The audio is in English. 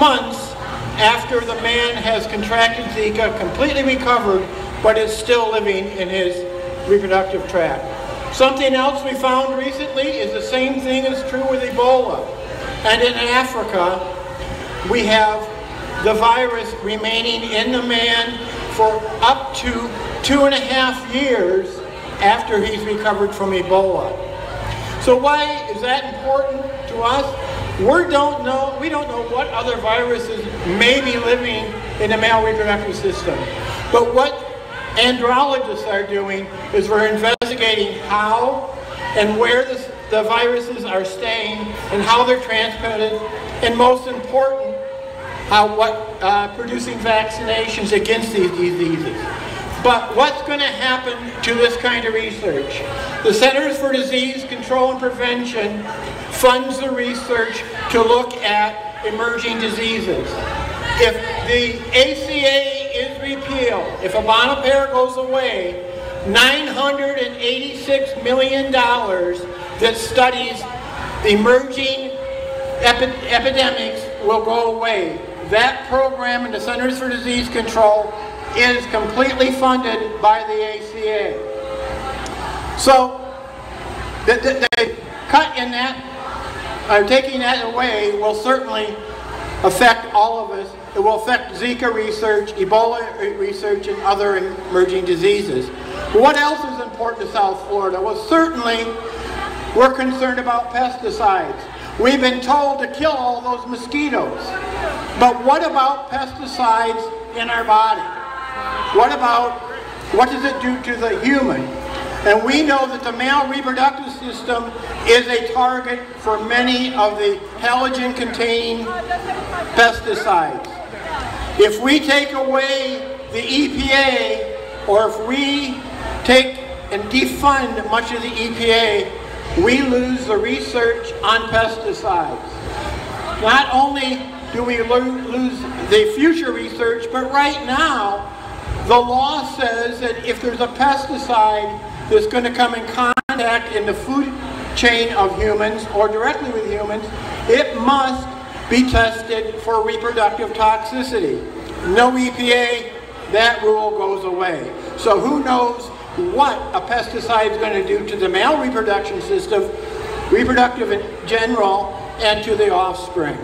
months after the man has contracted Zika, completely recovered, but is still living in his reproductive tract. Something else we found recently is the same thing is true with Ebola. And in Africa, we have the virus remaining in the man for up to 2.5 years after he's recovered from Ebola. So why is that important to us? We don't know what other viruses may be living in the male reproductive system. But what andrologists are doing is we're investigating how and where the viruses are staying and how they're transmitted, and most important, producing vaccinations against these diseases. But what's going to happen to this kind of research? The Centers for Disease Control and Prevention funds the research to look at emerging diseases. If the ACA is repealed, if Obamacare goes away, $986 million that studies emerging epidemics will go away. That program in the Centers for Disease Control is completely funded by the ACA. So the cut in that, or taking that away, will certainly affect all of us. It will affect Zika research, Ebola research, and other emerging diseases. What else is important to South Florida? Well, certainly we're concerned about pesticides. We've been told to kill all those mosquitoes. But what about pesticides in our body? What does it do to the human? And we know that the male reproductive system is a target for many of the halogen-containing pesticides. If we take away the EPA, or if we take and defund much of the EPA, we lose the research on pesticides. Not only do we lose the future research, but right now, the law says that if there's a pesticide that's going to come in contact in the food chain of humans or directly with humans, it must be tested for reproductive toxicity. No EPA, that rule goes away. So who knows what a pesticide is going to do to the male reproduction system, reproductive in general, and to the offspring.